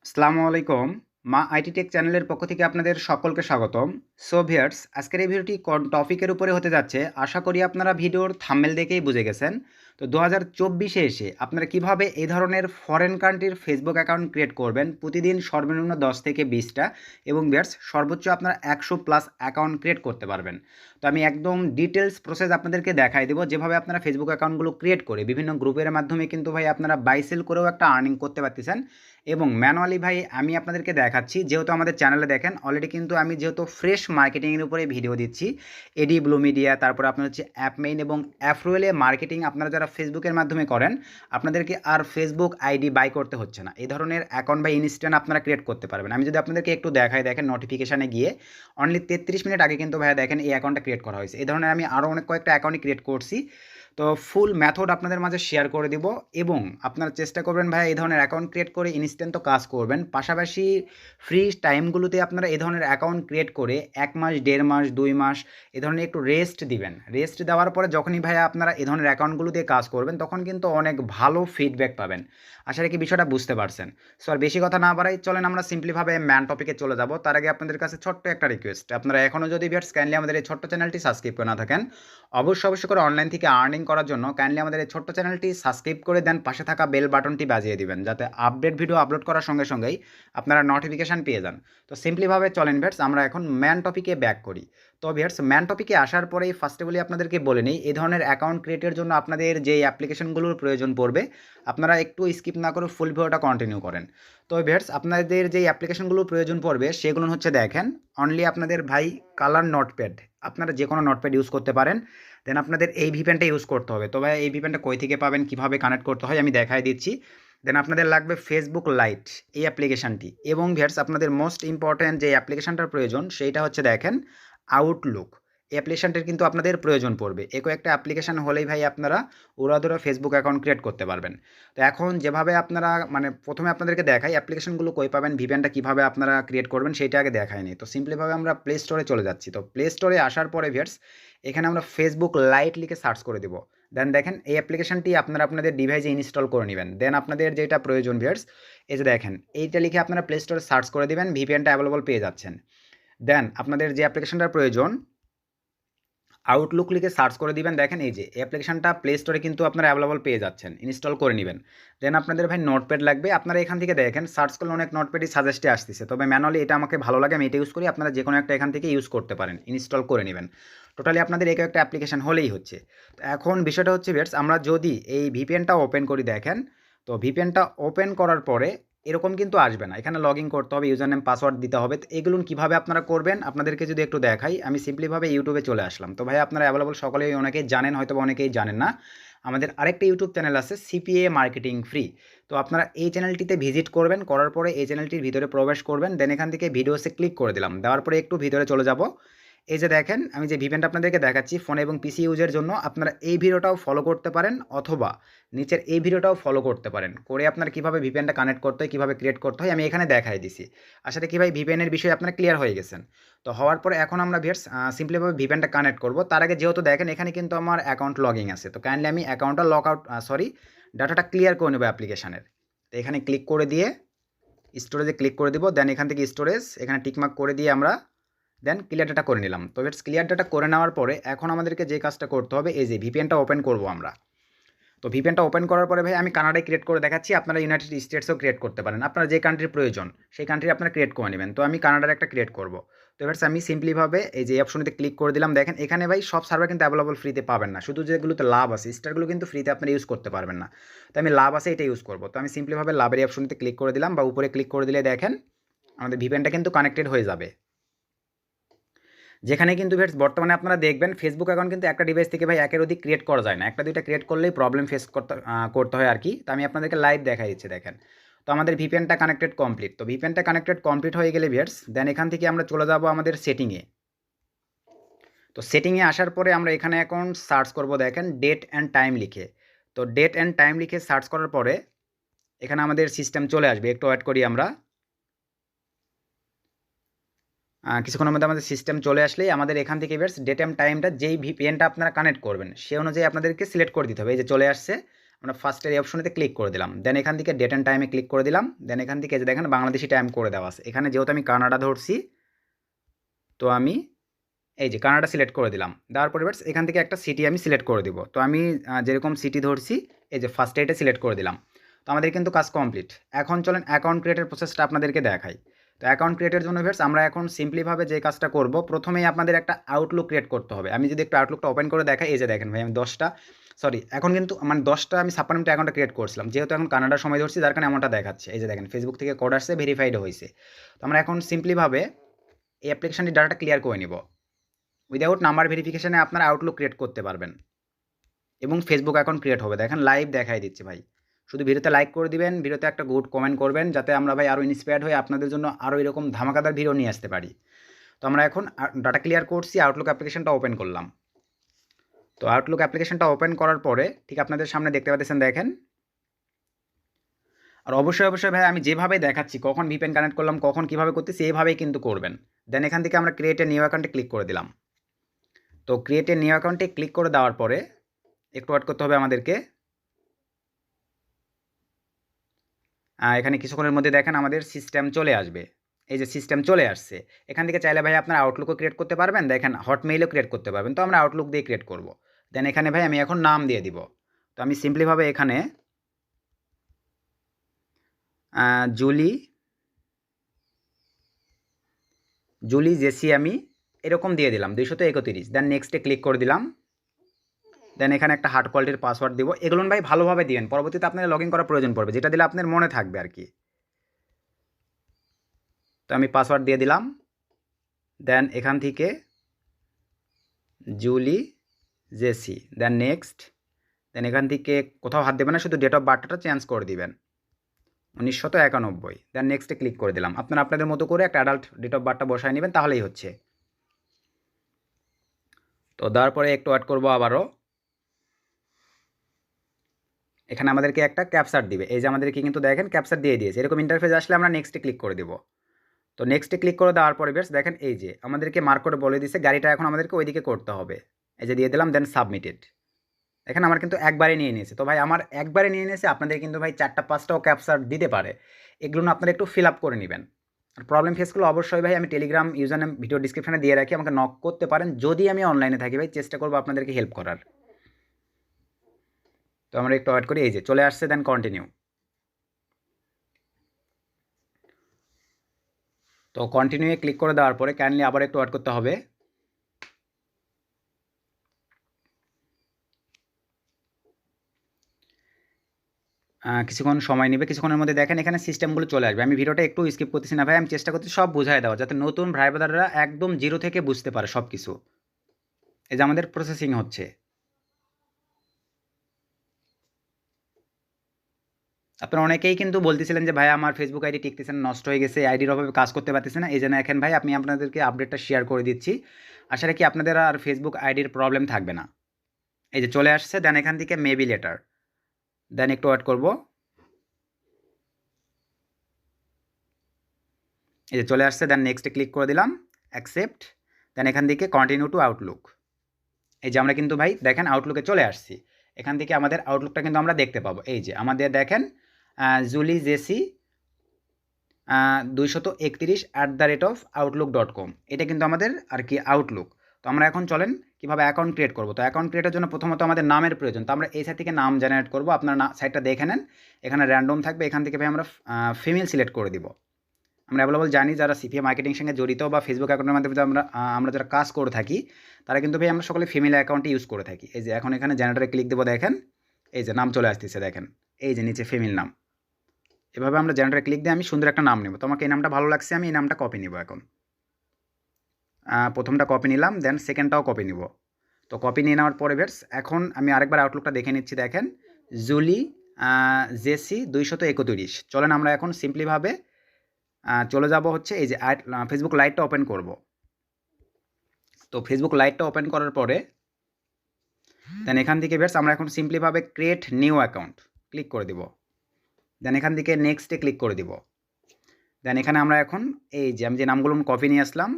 আসসালামু আলাইকুম। মা আইটি টেক চ্যানেলের পক্ষ থেকে আপনাদের সকলকে স্বাগতম। সো ভিউয়ার্স, আজকের এই ভিডিওটি কোন টপিকের উপরে হতে যাচ্ছে আশা করি আপনারা ভিডিওর থাম্বনেল দেখেই বুঝে গেছেন। তো 2024 এসে আপনারা কিভাবে এই ধরনের ফরেন কান্ট্রির ফেসবুক অ্যাকাউন্ট ক্রিয়েট করবেন প্রতিদিন সর্বনিম্ন 10 থেকে 20টা এবং ভিউয়ার্স সর্বোচ্চ আপনারা 100 প্লাস অ্যাকাউন্ট ক্রিয়েট করতে পারবেন। তো আমি একদম ডিটেলস প্রসেস আপনাদেরকে দেখাই দেবো যেভাবে আপনারা ফেসবুক অ্যাকাউন্টগুলো ক্রিয়েট করে বিভিন্ন গ্রুপের মাধ্যমে কিন্তু ভাই আপনারা বাই সেল করেও একটা আর্নিং করতে পারতেছেন। এবং ম্যানুয়ালি ভাই আমি আপনাদেরকে দেখাচ্ছি, যেহেতু আমাদের চ্যানেলে দেখেন অলরেডি কিন্তু আমি যেহেতু ফ্রেশ মার্কেটিংয়ের উপরে ভিডিও দিচ্ছি, এডি ব্লু মিডিয়া, তারপর আপনার হচ্ছে অ্যাপমেইন এবং অ্যাফরোয়েলে মার্কেটিং আপনারা যারা ফেসবুকের মাধ্যমে করেন আপনাদেরকে আর ফেসবুক আইডি বাই করতে হচ্ছে না। এই ধরনের অ্যাকাউন্ট বা ইনস্ট্যান্ট আপনারা ক্রিয়েট করতে পারবেন। আমি যদি আপনাদেরকে একটু দেখাই, দেখেন নোটিফিকেশানে গিয়ে অনলি 33 মিনিট আগে কিন্তু ভাইয়া দেখেন এই অ্যাকাউন্টটা ক্রিয়েট করা হয়েছে। এই ধরনের আমি আরও অনেক কয়েকটা অ্যাকাউন্টই ক্রিয়েট করছি। তো ফুল মেথড আপনাদের মাঝে শেয়ার করে দিব এবং আপনারা চেষ্টা করবেন ভাই এই ধরনের অ্যাকাউন্ট ক্রিয়েট করে ইনস্ট্যান্ট তো কাজ করবেন, পাশাপাশি ফ্রি টাইমগুলোতে আপনারা এই ধরনের অ্যাকাউন্ট ক্রিয়েট করে 1 মাস 1.5 মাস 2 মাস এই ধরনের একটু রেস্ট দিবেন। রেস্ট দেওয়ার পরে যখনই ভাইয়া আপনারা এই ধরনের অ্যাকাউন্টগুলো দিয়ে কাজ করবেন তখন কিন্তু অনেক ভালো ফিডব্যাক পাবেন। আশা রাখি বিষয়টা বুঝতে পারছেন। সো আর বেশি কথা না বাড়াই, চলেন আমরা সিম্পলিভাবে ম্যান টপিকে চলে যাব। তার আগে আপনাদের কাছে ছোট্ট একটা রিকোয়েস্ট, আপনারা এখনও যদি ভিউয়ার্স কাইন্ডলি আমাদের এই ছোট্ট চ্যানেলটি সাবস্ক্রাইব করে না থাকেন, অবশ্যই করে অনলাইন থেকে আর্নিং করার জন্য কাইন্ডলি আমাদের এই ছোট্ট চ্যানেলটি সাবস্ক্রাইব করে দেন, পাশে থাকা বেল বাটনটি বাজিয়ে দিবেন যাতে আপডেট ভিডিও আপলোড করার সঙ্গে সঙ্গেই আপনারা নোটিফিকেশান পেয়ে যান। তো সিম্পলিভাবে চলেন ভিউয়ার্স আমরা এখন ম্যান টপিকে ব্যাক করি। তো ভিউয়ার্স ম্যান টপিকে আসার পরেই ফার্স্টে বলি আপনাদেরকে বলে নিই, এই ধরনের অ্যাকাউন্ট ক্রিয়েটের জন্য আপনাদের যে অ্যাপ্লিকেশনগুলোর প্রয়োজন পড়বে আপনারা একটু স্কিপ না করে ফুল ভিডিওটা কন্টিনিউ করেন। তো ভিউয়ার্স আপনাদের যেই অ্যাপ্লিকেশনগুলো প্রয়োজন পড়বে সেগুলো হচ্ছে দেখেন অনলি আপনাদের ভাই কালার নোটপ্যাড, আপনারা যে কোনো নোটপ্যাড ইউজ করতে পারেন। দেন আপনাদের এই ভিপিএনটা ইউজ করতে হবে। তো ভাই এই ভিপিএনটা কই থেকে পাবেন, কীভাবে কানেক্ট করতে হয় আমি দেখাই দিচ্ছি। দেন আপনাদের লাগবে ফেসবুক লাইট এই অ্যাপ্লিকেশানটি, এবং ভিউয়ার্স আপনাদের মোস্ট ইম্পর্ট্যান্ট যে অ্যাপ্লিকেশানটার প্রয়োজন সেইটা হচ্ছে দেখেন আউটলুক। এই অ্যাপ্লিকেশানটির কিন্তু আপনাদের প্রয়োজন পড়বে। এই কয়েকটা অ্যাপ্লিকেশান হলেই ভাই আপনারা উড়াধুরা ফেসবুক অ্যাকাউন্ট ক্রিয়েট করতে পারবেন। তো এখন যেভাবে আপনারা মানে প্রথমে আপনাদেরকে দেখাই অ্যাপ্লিকেশনগুলো কই পাবেন, ভিপিএনটা কীভাবে আপনারা ক্রিয়েট করবেন সেইটা আগে দেখায়নি। তো সিম্পলিভাবে আমরা প্লে স্টোরে চলে যাচ্ছি। তো প্লে স্টোরে আসার পরে ভিউয়ার্স এখানে আমরা ফেসবুক লাইট লিখে সার্চ করে দেবো। দেন দেখেন এই অ্যাপ্লিকেশনটি আপনারা আপনাদের ডিভাইসে ইনস্টল করে নেবেন। দেন আপনাদের যেটা প্রয়োজন ভিউয়ার্স এই যে দেখেন এইটা লিখে আপনারা প্লে স্টোরে সার্চ করে দেবেন, ভিপিএনটা অ্যাভেলেবল পেয়ে যাচ্ছেন। দেন আপনাদের যে অ্যাপ্লিকেশনটার প্রয়োজন আউটলুক লিখে সার্চ করে দিবেন, দেখেন এই যে অ্যাপ্লিকেশনটা প্লে স্টোরে কিন্তু আপনারা অ্যাভেলেবল পেয়ে যাচ্ছেন, ইনস্টল করে নেবেন। দেন আপনাদের ভাই নোটপ্যাড লাগবে, আপনারা এখান থেকে দেখেন সার্চ করলে অনেক নোটপ্যাডই সাজেস্টে আসতেছে, তবে ম্যানুয়ালি এটা আমাকে ভালো লাগে আমি এটা ইউজ করি, আপনারা যে কোনো একটা এখান থেকে ইউজ করতে পারেন, ইনস্টল করে নেবেন। টোটালি আপনাদের এক একটা অ্যাপ্লিকেশন হলেই হচ্ছে। তো এখন বিষয়টা হচ্ছে ভিউয়ার্স আমরা যদি এই ভিপিএনটা ওপেন করি দেখেন, তো ভিপিএনটা ওপেন করার পরে এরকম কিন্তু আসবে না, এখানে লগ ইন করতে হবে, ইউজার নেম পাসওয়ার্ড দিতে হবে। তো এগুলো কীভাবে আপনারা করবেন আপনাদেরকে যদি একটু দেখাই, আমি সিম্পলিভাবে ইউটিউবে চলে আসলাম। তো ভাই আপনারা অ্যাভেলেবল সকলেই অনেকেই জানেন, হয়তো অনেকেই জানেন না, আমাদের আরেকটা ইউটিউব চ্যানেল আছে সিপিএ মার্কেটিং ফ্রি। তো আপনারা এই চ্যানেলটিতে ভিজিট করবেন, করার পরে এই চ্যানেলটির ভিতরে প্রবেশ করবেন, দেন এখান থেকে ভিডিওসে ক্লিক করে দিলাম, দেওয়ার পরে একটু ভিতরে চলে যাব। এই যে দেখেন আমি যে ভিপিএনটা আপনাদেরকে দেখাচ্ছি ফোন এবং পিসি ইউজের জন্য, আপনারা এই ভিডিওটাও ফলো করতে পারেন অথবা নিচের এই ভিডিওটাও ফলো করতে পারেন, করে আপনার কীভাবে ভিপিএনটা কানেক্ট করতে হয়, কীভাবে ক্রিয়েট করতে হয় আমি এখানে দেখাই দিছি। আশা করি ভাই ভিপিএনের বিষয়ে আপনারা ক্লিয়ার হয়ে গেছেন। তো হওয়ার পরে এখন আমরা ভিউয়ার্স সিম্পলিভাবে ভিপিএনটা কানেক্ট করব। তার আগে যেহেতু দেখেন এখানে কিন্তু আমার অ্যাকাউন্ট লগইন আছে, তো কাইন্ডলি আমি অ্যাকাউন্টটা লগ আউট ডাটাটা ক্লিয়ার করে নেব অ্যাপ্লিকেশানের। তো এখানে ক্লিক করে দিয়ে স্টোরেজে ক্লিক করে দিব, দেন এখান থেকে স্টোরেজ এখানে টিকমার্ক করে দিয়ে আমরা দেন ক্লিয়ার ডাটা করে নিলাম। তো ইটস ক্লিয়ার ডাটা করে নেওয়ার পরে এখন আমাদেরকে যে কাজটা করতে হবে এই যে ভিপিএনটা ওপেন করব আমরা। তো ভিপিএনটা ওপেন করার পরে ভাই আমি কানাডায় ক্রিয়েট করে দেখাচ্ছি, আপনারা ইউনাইটেড স্টেটসও ক্রিয়েট করতে পারেন, আপনারা যে কান্ট্রির প্রয়োজন সেই কান্ট্রি আপনারা ক্রিয়েট করে নেবেন। তো আমি কানাডার একটা ক্রিয়েট করব। তো এবার আমি সিম্পলিভাবে এই যে অপশনটিতে ক্লিক করে দিলাম, দেখেন এখানে ভাই সব সার্ভার কিন্তু অ্যাভেলেবল ফ্রিতে পাবেন না, শুধু যেগুলোতে লাভ আছে স্টারগুলো কিন্তু ফ্রিতে আপনারা ইউজ করতে পারবেন না। তো আমি লাভ আছে এটা ইউজ করব। তো আমি সিম্পলিভাবে লাভের অপশনটিতে ক্লিক করে দিলাম, বা উপরে ক্লিক করে দিলে দেখেন আমাদের ভিপিএনটা কিন্তু কানেক্টেড হয়ে যাবে। যেখানে কিন্তু ভিউয়ার্স বর্তমানে আপনারা দেখবেন ফেসবুক অ্যাকাউন্ট কিন্তু একটা ডিভাইস থেকে ভাই একের অধিক ক্রিয়েট করা যায় না, একটা দুইটা ক্রিয়েট করলেই প্রবলেম ফেস করতে হয় আর কি। তো আমি আপনাদেরকে লাইভ দেখাই দিচ্ছি দেখেন। তো আমাদের ভিপিএনটা কানেক্টেড কমপ্লিট। তো ভিপিএনটা কানেক্টেড কমপ্লিট হয়ে গেলে ভিউয়ার্স দেন এখান থেকে আমরা চলে যাব আমাদের সেটিংয়ে। তো সেটিংয়ে আসার পরে আমরা এখানে এখন সার্চ করব দেখেন ডেট অ্যান্ড টাইম লিখে। তো ডেট অ্যান্ড টাইম লিখে সার্চ করার পরে এখানে আমাদের সিস্টেম চলে আসবে, একটু ওয়েট করি আমরা। কিছুক্ষণের মধ্যে আমাদের সিস্টেম চলে আসলেই আমাদের এখান থেকে ভিউয়ার্স ডেট অ্যান্ড টাইমটা যেই ভিপিএনটা আপনারা কানেক্ট করবেন সে অনুযায়ী আপনাদেরকে সিলেক্ট করে দিতে হবে। এই যে চলে আসছে আমরা ফার্স্টের এই অপশনেতে ক্লিক করে দিলাম। দেন এখান থেকে ডেট অ্যান্ড টাইমে ক্লিক করে দিলাম। দেন এখান থেকে যে দেখেন বাংলাদেশি টাইম করে দেওয়া আছে। এখানে যেহেতু আমি কানাডা ধরছি, তো আমি এই যে কানাডা সিলেক্ট করে দিলাম। দেওয়ার পরে এখান থেকে একটা সিটি আমি সিলেক্ট করে দিব। তো আমি যেরকম সিটি ধরছি, এই যে ফার্স্টে এটা সিলেক্ট করে দিলাম। তো আমাদের কিন্তু কাজ কমপ্লিট। এখন চলেন অ্যাকাউন্ট ক্রিয়েটের প্রসেসটা আপনাদেরকে দেখাই। তো অ্যাকাউন্ট ক্রিয়েটের জন্য আমরা এখন সিম্পলিভাবে যে কাজটা করব, প্রথমেই আপনাদের একটা আউটলুক ক্রিয়েট করতে হবে। আমি যদি একটু আউটলুকটা ওপেন করে দেখাই, এই যে দেখেন ভাই আমি 10টা এখন কিন্তু মানে 10টা আমি সাপ্লিমেন্ট অ্যাকাউন্টটা ক্রিয়েট করছিলাম, যেহেতু এখন কানাডার সময় ধরছি যার কারণে এমনটা দেখাচ্ছে। এই যে দেখেন ফেসবুক থেকে কোড আসছে, ভেরিফাইড হয়েছে। তো আমরা এখন সিম্পলিভাবে এই অ্যাপ্লিকেশনটি ডাটাটা ক্লিয়ার করে নিব। উইদাউট নাম্বার ভেরিফিকেশানে আপনারা আউটলুক ক্রিয়েট করতে পারবেন এবং ফেসবুক অ্যাকাউন্ট ক্রিয়েট হবে। দেখেন লাইভ দেখাই দিচ্ছে ভাই। শুধু ভিডিওতে লাইক করে দিবেন, ভিডিওতে একটা গুড কমেন্ট করবেন, যাতে আমরা ভাই আরও ইন্সপায়ার্ড হয়ে আপনাদের জন্য আরও এরকম ধামাকাদার ভিডিও নিয়ে আসতে পারি। তো আমরা এখন ডাটা ক্লিয়ার করছি, আউটলুক অ্যাপ্লিকেশনটা ওপেন করলাম। তো আউটলুক অ্যাপ্লিকেশনটা ওপেন করার পরে ঠিক আপনাদের সামনে দেখতে পাচ্ছেন, দেখেন। আর অবশ্যই ভাই আমি যেভাবে দেখাচ্ছি, কখন ভিপিএন কানেক্ট করলাম, কখন কীভাবে করতেছি, এইভাবেই কিন্তু করবেন। দেন এখান থেকে আমরা ক্রিয়েট এ নিউ অ্যাকাউন্টে ক্লিক করে দিলাম। তো ক্রিয়েট এ নিউ অ্যাকাউন্টে ক্লিক করে দেওয়ার পরে একটু ওয়েট করতে হবে আমাদেরকে। এখানে কিছুক্ষণের মধ্যে দেখেন আমাদের সিস্টেম চলে আসবে। এই যে সিস্টেম চলে আসছে। এখান থেকে চাইলে ভাই আপনারা আউটলুকও ক্রিয়েট করতে পারবেন, দেখেন হটমেইলও ক্রিয়েট করতে পারবেন। তো আমরা আউটলুক দিয়ে ক্রিয়েট করব। দেন এখানে ভাই আমি এখন নাম দিয়ে দিব। তো আমি সিম্পলিভাবে এখানে জুলি জেসি আমি এরকম দিয়ে দিলাম 231। দেন নেক্সটে ক্লিক করে দিলাম। দেন এখানে একটা হার্ড কোয়ালিটির পাসওয়ার্ড দিব। এগুলো ভাই ভালোভাবে দিবেন, পরবর্তীতে আপনার লগ ইন করার প্রয়োজন পড়বে, যেটা দিলে আপনার মনে থাকবে আর কি। তো আমি পাসওয়ার্ড দিয়ে দিলাম। দেন এখান থেকে জুলি জেসি, দেন নেক্সট। দেন এখান থেকে কোথাও হাত দেবেন না, শুধু ডেট অফ বার্থটা চেঞ্জ করে দিবেন 1991। দেন নেক্সটে ক্লিক করে দিলাম। আপনারা আপনাদের মতো করে একটা অ্যাডাল্ট ডেট অফ বার্থটা বসায় নেবেন, তাহলেই হচ্ছে। তো দেওয়ার পরে একটু ওয়েট করবো আবারও। এখানে আমাদেরকে একটা ক্যাপচার দিবে। এই যে আমাদেরকে কিন্তু দেখেন ক্যাপচার দিয়ে দিয়েছে। এরকম ইন্টারফেস আসলে আমরা নেক্সটে ক্লিক করে দেবো। তো নেক্সটে ক্লিক করে দেওয়ার পরে দেখেন এই যে আমাদেরকে মার্ক করে বলে দিচ্ছে গাড়িটা এখন আমাদেরকে ওইদিকে করতে হবে। এই যে দিয়ে দিলাম, দেন সাবমিটেড। দেখেন আমার কিন্তু একবারে নিয়ে নিয়েছে। তো ভাই আমার একবারে নিয়ে নিয়েছে, আপনাদের কিন্তু ভাই 4টা 5টাও ক্যাপচার দিতে পারে। এগুলো আপনারা একটু ফিল আপ করে নেবেন। আর প্রবলেম ফেসগুলো অবশ্যই ভাই আমি টেলিগ্রাম ইউজার নেম ভিডিও ডিসক্রিপশনে দিয়ে রাখি, আমাকে নক করতে পারেন। যদি আমি অনলাইনে থাকি ভাই, চেষ্টা করবো আপনাদেরকে হেল্প করার। তো আমরা একটু ওয়েট করি। এই যে চলে আসছে, দেন কন্টিনিউ। তো কন্টিনিউয়ে ক্লিক করে দেওয়ার পরে কাইন্ডলি আবার একটু ওয়েট করতে হবে। কিছুক্ষণ সময় নেবে। কিছুক্ষণের মধ্যে দেখেন এখানে সিস্টেমগুলো চলে আসবে। আমি ভিডিওটা একটু স্কিপ করতেছি না ভাই, আমি চেষ্টা করছি সব বুঝাই দেওয়া, যাতে নতুন ভাই ব্রাদাররা একদম জিরো থেকে বুঝতে পারে সব কিছু। এই যে আমাদের প্রসেসিং হচ্ছে। আপনারা অনেকেই কিন্তু বলতেছিলেন যে ভাই আমার ফেসবুক আইডি টিকতেছে না, নষ্ট হয়ে গেছে, আইডির অভাবে কাজ করতে পারতেছে না। এই জন্য এখন ভাই আমি আপনাদেরকে আপডেটটা শেয়ার করে দিচ্ছি। আশা রাখি আপনাদের আর ফেসবুক আইডির প্রবলেম থাকবে না। এই যে চলে আসছে, দেন এখান থেকে মেবি লেটার। দেন একটু ওয়েট করব। এই যে চলে আসছে, দেন নেক্সটে ক্লিক করে দিলাম, অ্যাকসেপ্ট। দেন এখান থেকে কন্টিনিউ টু আউটলুক। এই যে আমরা কিন্তু ভাই দেখেন আউটলুকে চলে আসছি। এখান থেকে আমাদের আউটলুকটা কিন্তু আমরা দেখতে পাবো। এই যে আমাদের দেখেন জুলি জেসি 231@outlook.com, এটা কিন্তু আমাদের আর কি আউটলুক। তো আমরা এখন চলেন কীভাবে অ্যাকাউন্ট ক্রিয়েট করবো। তো অ্যাকাউন্ট ক্রিয়েটের জন্য প্রথমত আমাদের নামের প্রয়োজন। তো আমরা এই সাইট থেকে নাম জেনারেট করবো। আপনার সাইটটা দেখে নেন, এখানে র্যান্ডম থাকবে। এখান থেকে ভাই আমরা ফিমেল সিলেক্ট করে দিব। আমরা অ্যাভেলেবল জানি যারা সিপিএ মার্কেটিং সঙ্গে জড়িত বা ফেসবুক অ্যাকাউন্টের মাধ্যমে আমরা যারা কাজ করে থাকি, তারা কিন্তু ভাই আমরা সকলে ফিমেল অ্যাকাউন্টই ইউজ করে থাকি। এই যে এখন এখানে জেনারেটরে ক্লিক দেবো, দেখেন এই যে নাম চলে আসতেছে, দেখেন এই যে নিচে ফিমেল নাম। এভাবে আমরা জেনারেটরে ক্লিক দিয়ে আমি সুন্দর একটা নাম নেব। তো আমাকে এই নামটা ভালো লাগছে, আমি এই নামটা কপি নেব। এখন প্রথমটা কপি নিলাম, দেন সেকেন্ডটাও কপি নিব। তো কপি নিয়ে নেওয়ার পরে এখন আমি আরেকবার আউটলুকটা দেখে নিচ্ছি। দেখেন জুলি জেসি 231। চলেন আমরা এখন সিম্পলিভাবে চলে যাব হচ্ছে এই যে ফেসবুক লাইটটা ওপেন করব। তো ফেসবুক লাইটটা ওপেন করার পরে দেন এখান থেকে আমরা এখন সিম্পলিভাবে ক্রিয়েট নিউ অ্যাকাউন্ট ক্লিক করে দিব। দেন এখান থেকে নেক্সটে ক্লিক করে দিব। দেন এখানে আমরা এখন এই যে আমি যে নামগুলো কপি নিয়ে আসলাম,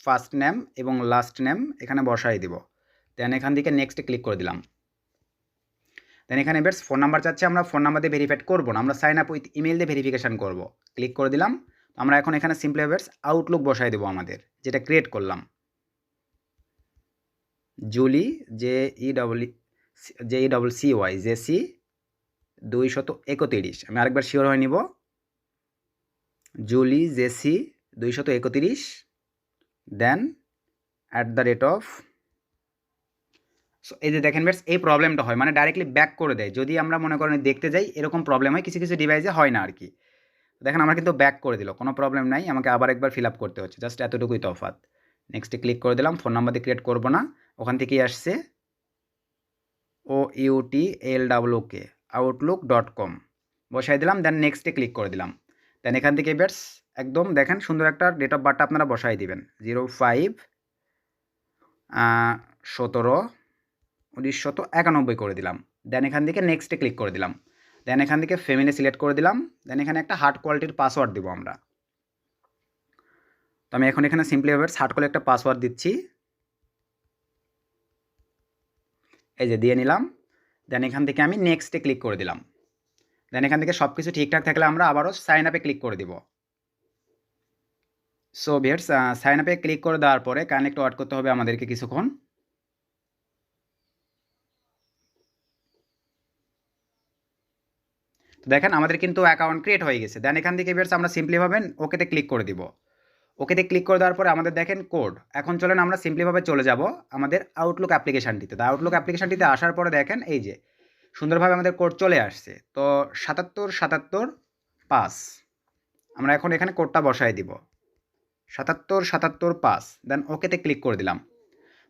ফার্স্ট নেম এবং লাস্ট নেম এখানে বসাই দিব। দেন এখান থেকে নেক্সটে ক্লিক করে দিলাম। দেন এখানে বেশ ফোন নাম্বার চাচ্ছে, আমরা ফোন নাম্বার দিয়ে ভেরিফাইড করবো না, আমরা সাইন আপ উইথ ইমেল দিয়ে ভেরিফিকেশান করবো। ক্লিক করে দিলাম। আমরা এখন এখানে সিম্পলি বেশ আউটলুক বসাই দেবো আমাদের, যেটা ক্রিয়েট করলাম। জুলি JECY জেসি 231। আমি আরেকবার শিওর হয়ে নিব। জুলি জেসি 231, দেন @ সো এই যে দেখেন বেশ এই প্রবলেমটা হয়, মানে ডাইরেক্টলি ব্যাক করে দেয়। যদি আমরা মনে করেন দেখতে যাই এরকম প্রবলেম হয়, কিছু কিছু ডিভাইসে হয় না আর কি। দেখেন আমার কিন্তু ব্যাক করে দিল, কোনো প্রবলেম নাই, আমাকে আবার একবার ফিল আপ করতে হচ্ছে, জাস্ট এতটুকুই তফাৎ। নেক্সটে ক্লিক করে দিলাম, ফোন নাম্বার দিয়ে ক্রিয়েট করবো না, ওখান থেকেই আসছে OUTLWK outlook.com বসাই দিলাম। দেন নেক্সটে ক্লিক করে দিলাম। দেন এখান থেকে বেশ একদম দেখেন সুন্দর একটা ডেট অফ বার্থটা আপনারা বসাই দিবেন, 05/17/1991 করে দিলাম। দেন এখান থেকে নেক্সটে ক্লিক করে দিলাম। দেন এখান থেকে ফ্যামিলি সিলেক্ট করে দিলাম। দেন এখানে একটা হার্ড কোয়ালিটির পাসওয়ার্ড দিব আমরা। তো আমি এখন এখানে সিম্পলি হার্ড কোয়ালিটির একটা পাসওয়ার্ড দিচ্ছি, এই যে দিয়ে নিলাম। দেন এখান থেকে আমি নেক্সটে ক্লিক করে দিলাম। দেন এখান থেকে সব কিছু ঠিকঠাক থাকলে আমরা আবারও সাইন আপে ক্লিক করে দিব। সো ভিউয়ার্স, সাইন আপে ক্লিক করে দেওয়ার পরে কাইন্ডলি একটু ওয়েট করতে হবে আমাদেরকে কিছুক্ষণ। তো দেখেন আমাদের কিন্তু অ্যাকাউন্ট ক্রিয়েট হয়ে গেছে। দেন এখান থেকে ভিউয়ার্স আমরা সিম্পলিভাবে ওকেতে ক্লিক করে দিব। ওকেতে ক্লিক করে দেওয়ার পরে আমাদের দেখেন কোড। এখন চলেন আমরা সিম্পলিভাবে চলে যাব আমাদের আউটলুক অ্যাপ্লিকেশানটিতে। তো আউটলুক অ্যাপ্লিকেশানটিতে আসার পরে দেখেন এই যে সুন্দরভাবে আমাদের কোড চলে আসছে। তো 7777/5 আমরা এখন এখানে কোডটা বসায় দিব, 7777/5। দেন ওকেতে ক্লিক করে দিলাম।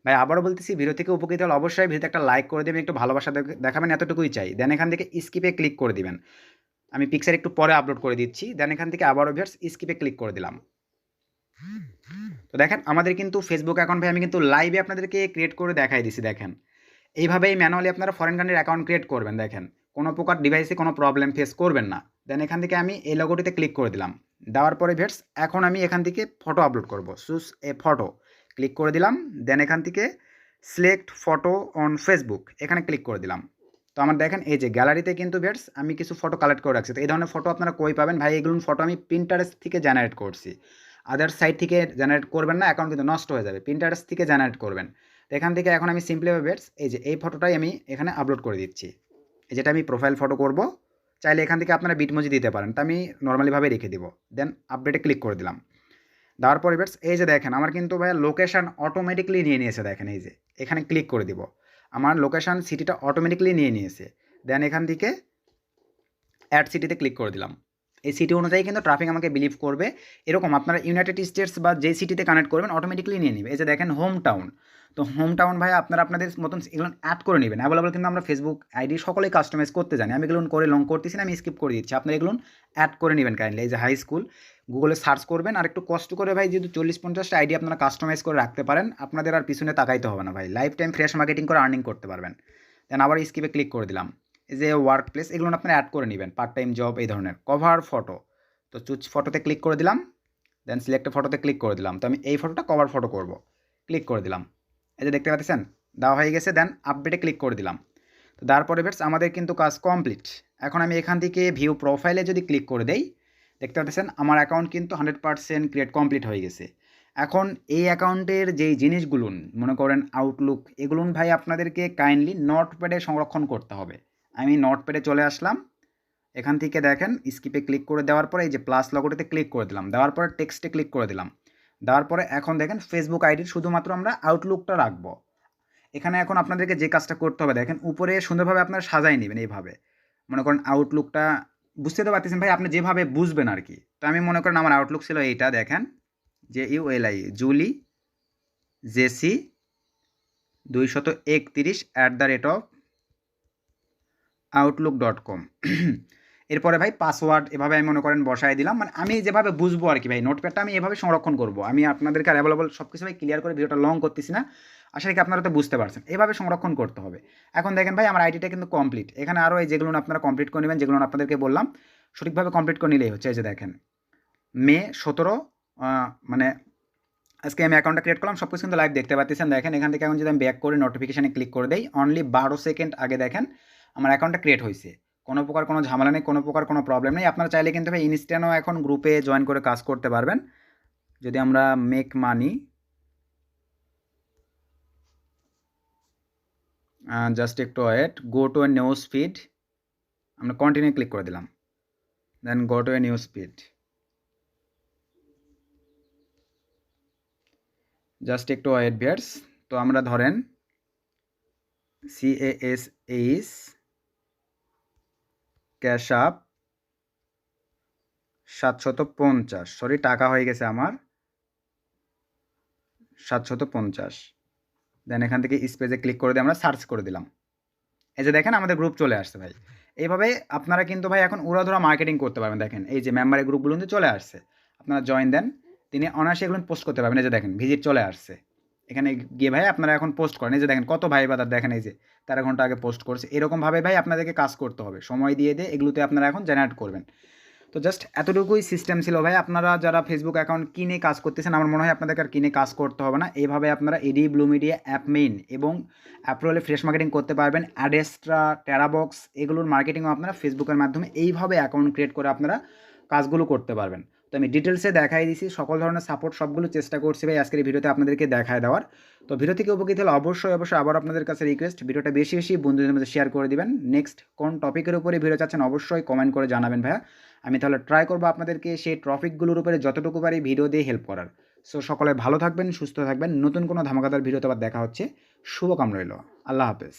ভাই আবারও বলতেছি, ভিডিও থেকে উপকৃত হলে অবশ্যই ভিডিওতে একটা লাইক করে দেবেন, একটু ভালোবাসা দেখাবেন, এতটুকুই চাই। দেন এখান থেকে স্কিপে ক্লিক করে দিবেন। আমি পিকচার একটু পরে আপলোড করে দিচ্ছি। দেন এখান থেকে আবারও ভিউয়ার্স স্কিপে ক্লিক করে দিলাম। তো দেখেন আমাদের কিন্তু ফেসবুক অ্যাকাউন্ট ভাই আমি কিন্তু লাইভে আপনাদেরকে ক্রিয়েট করে দেখাই দিছি। দেখেন এইভাবেই ম্যানুয়ালি আপনারা ফরেন কান্ট্রির অ্যাকাউন্ট ক্রিয়েট করবেন। দেখেন কোনো প্রকার ডিভাইসে কোনো প্রবলেম ফেস করবেন না। দেন এখান থেকে আমি এই লোগোটিতে ক্লিক করে দিলাম। দেওয়ার পরে ভিউয়ার্স এখন আমি এখান থেকে ফটো আপলোড করব, চুজ এ ফটো ক্লিক করে দিলাম। দেন এখান থেকে সিলেক্ট ফটো অন ফেসবুক এখানে ক্লিক করে দিলাম। তো আমার দেখেন এই যে গ্যালারিতে কিন্তু ভিউয়ার্স আমি কিছু ফটো কালেক্ট করে রাখছি। তো এই ধরনের ফটো আপনারা কই পাবেন ভাই? এগুলো ফটো আমি পিন্টারেস্ট থেকে জেনারেট করছি, আদার সাইট থেকে জেনারেট করবেন না, অ্যাকাউন্ট কিন্তু নষ্ট হয়ে যাবে। পিন্টারেস্ট থেকে জেনারেট করবেন। তো এখান থেকে এখন আমি সিম্পলিভাবে ভিউয়ার্স এই যে এই ফটোটাই আমি এখানে আপলোড করে দিচ্ছি। এই যেটা আমি প্রোফাইল ফটো করব, চাইলে এখান থেকে আপনারা বিটমোজি দিতে পারেন, তো আমি নর্মালিভাবে রেখে দিব। দেন আপডেটে ক্লিক করে দিলাম। দেওয়ার পরে ভিউয়ার্স এই যে দেখেন আমার কিন্তু ভাই লোকেশান অটোমেটিকলি নিয়ে নিয়েছে। দেখেন এই যে এখানে ক্লিক করে দিব, আমার লোকেশান সিটিটা অটোমেটিকলি নিয়ে নিয়েছে। দেন এখান থেকে অ্যাড সিটিতে ক্লিক করে দিলাম। এই সিটি অনুযায়ী কিন্তু ট্রাফিক আমাকে বিলিভ করবে। এরকম আপনারা ইউনাইটেড স্টেটস বা যে সিটিতে কানেক্ট করবেন অটোমেটিকলি নিয়ে নেবে। এই যে দেখেন হোম টাউন, তো হোম টাউন ভাই আপনারা আপনাদের মতন এগুলো অ্যাড করে নেবেন। অ্যাভেলেবল কিন্তু আমরা ফেসবুক আইডি সকলেই কাস্টমাইজ করতে জানি। আমি এগুলো করে লং করতেছি না, আমি স্কিপ করে দিচ্ছি। আপনারা এগুলো অ্যাড করে নেবেন কাইন্ডলি। এই যে হাই স্কুল গুগলে সার্চ করবেন, আর একটু কষ্ট করে ভাই যেহেতু 40-50টা আইডি আপনারা কাস্টমাইজ করে রাখতে পারেন, আপনাদের আর পিছনে তাকাইতে হবে না ভাই, লাইফ টাইম ফ্রেশ মার্কেটিং করে আর্নিং করতে পারবেন। দেন আবার স্কিপে ক্লিক করে দিলাম। এই যে ওয়ার্ক প্লেস এগুলো আপনারা অ্যাড করে নেবেন, পার্ট টাইম জব এই ধরনের। কভার ফটো, তো চুজ ফটোতে ক্লিক করে দিলাম। দেন সিলেক্ট ফটোতে ক্লিক করে দিলাম। তো আমি এই ফটোটা কভার ফটো করব, ক্লিক করে দিলাম। এই যে দেখতে পাচ্ছেন দেওয়া হয়ে গেছে। দেন আপডেটে ক্লিক করে দিলাম। তো তারপরে বেশ আমাদের কিন্তু কাজ কমপ্লিট। এখন আমি এখান থেকে ভিউ প্রোফাইলে যদি ক্লিক করে দেই, দেখতে পাচ্ছেন আমার অ্যাকাউন্ট কিন্তু 100% ক্রিয়েট কমপ্লিট হয়ে গেছে। এখন এই অ্যাকাউন্টের যেই জিনিসগুলো মনে করেন আউটলুক, এগুলো ভাই আপনাদেরকে কাইন্ডলি নোটপ্যাডে সংরক্ষণ করতে হবে। আমি নোটপ্যাডে চলে আসলাম। এখান থেকে দেখেন স্কিপে ক্লিক করে দেওয়ার পরে এই যে প্লাস লগোটিতে ক্লিক করে দিলাম। দেওয়ার পরে টেক্সটে ক্লিক করে দিলাম। দেওয়ার পরে এখন দেখেন ফেসবুক আইডির শুধুমাত্র আমরা আউটলুকটা রাখবো। এখানে এখন আপনাদেরকে যে কাজটা করতে হবে দেখেন উপরে সুন্দরভাবে আপনারা সাজাই নেবেন। এইভাবে মনে করেন আউটলুকটা বুঝতে তো পারতেছেন ভাই, আপনি যেভাবে বুঝবেন আর কি। তো আমি মনে করেন আমার আউটলুক ছিল এইটা, দেখেন JULI জুলি জেসি 231 @outlook.com। এরপরে ভাই পাসওয়ার্ড এভাবে আমি মনে করেন বসায় দিলাম, মানে আমি যেভাবে বুঝবো আর কি ভাই। নোটপ্যাডটা আমি এভাবে সংরক্ষণ করব। আমি আপনাদেরকে আর অ্যাভেলেবল সব কিছু ভাই ক্লিয়ার করে ভিডিওটা লং করতেছি না, আশা করি আপনারা তো বুঝতে পারছেন। এভাবে সংরক্ষণ করতে হবে। এখন দেখেন ভাই আমার আইডিটা কিন্তু কমপ্লিট। এখানে আরও এই যেগুলো আপনারা কমপ্লিট করে নেবেন, যেগুলো আপনাদেরকে বললাম সঠিকভাবে কমপ্লিট করে নিলেই হচ্ছে। এই যে দেখেন মে 17 মানে আজকে আমি অ্যাকাউন্টটা ক্রিয়েট করলাম, সব কিছু কিন্তু লাইভ দেখতে পাচ্ছেন। দেখেন এখান থেকে এখন যদি আমি ব্যাক করে নোটিফিকেশানে ক্লিক করে দেই, অনলি 12 সেকেন্ড আগে দেখেন আমার অ্যাকাউন্টটা ক্রিয়েট হয়েছে, কোনো প্রকার কোনো ঝামেলা নেই, কোনো প্রকার কোনো প্রবলেম নেই। আপনারা চাইলে কিন্তু ভাই ইনস্ট্যান্টও এখন গ্রুপে জয়েন করে কাজ করতে পারবেন। যদি আমরা মেক মানি জাস্ট একটু wait, go to a news feed, আমরা কন্টিনিউ ক্লিক করে দিলাম, then go to a news feed, just একটু ওয়েট ভিউয়ার্স। তো আমরা ধরেন CASH ক্যাশ আপ 750, সরি টাকা হয়ে গেছে আমার 750। দেন এখান থেকে স্পেসে ক্লিক করে দিয়ে আমরা সার্চ করে দিলাম। এই যে দেখেন আমাদের গ্রুপ চলে আসছে ভাই। এইভাবে আপনারা কিন্তু ভাই এখন উড়াধুরা মার্কেটিং করতে পারবেন। দেখেন এই যে মেম্বারের গ্রুপগুলো কিন্তু চলে আসছে, আপনারা জয়েন দেন, তিনি অনায়াসে এগুলো পোস্ট করতে পারবেন। এই যে দেখেন ভিজিট চলে আসছে, এখানে গিয়ে ভাই আপনারা এখন পোস্ট করেন। এই যে দেখেন কত ভাই বাদার দেখেন, এই যে 13 ঘন্টা আগে পোস্ট করছে। এরকমভাবে ভাই আপনাদেরকে কাজ করতে হবে, সময় দিয়ে এগুলোতে আপনারা এখন জেনারেট করবেন। তো জাস্ট এতটুকুই সিস্টেম ছিল ভাই। আপনারা যারা ফেসবুক অ্যাকাউন্ট কিনে কাজ করতেছেন, আমার মনে হয় আপনাদেরকে আর কিনে কাজ করতে হবে না। এইভাবে আপনারা এডি ব্লু মিডিয়া, অ্যাপমেইন এবং অ্যাপ্রোলে ফ্রেশ মার্কেটিং করতে পারবেন। অ্যাডেস্ট্রা, টেরাবক্স এগুলোর মার্কেটিংও আপনারা ফেসবুকের মাধ্যমে এইভাবে অ্যাকাউন্ট ক্রিয়েট করে আপনারা কাজগুলো করতে পারবেন। তো আমি ডিটেলসে দেখাই দিছি, সকল ধরনের সাপোর্ট সবগুলো চেষ্টা করছি ভাই আজকের এই ভিডিওতে আপনাদেরকে দেখায় দেওয়ার। তো ভিডিও থেকে উপকৃত হলে অবশ্যই আবার আপনাদের কাছে রিকোয়েস্ট, ভিডিওটা বেশি বেশি বন্ধুদের মধ্যে শেয়ার করে দিবেন। নেক্সট কোন টপিকের উপরে ভিডিও চাচ্ছেন অবশ্যই কমেন্ট করে জানাবেন ভাইয়া। আমি তাহলে ট্রাই করবো আপনাদেরকে সেই টপিকগুলোর উপরে যতটুকু পারি ভিডিও দিয়ে হেল্প করার। সো সকলে ভালো থাকবেন, সুস্থ থাকবেন। নতুন কোনো ধামাকাদার ভিডিওতে আবার দেখা হচ্ছে। শুভকামনা রইল। আল্লাহ হাফেজ।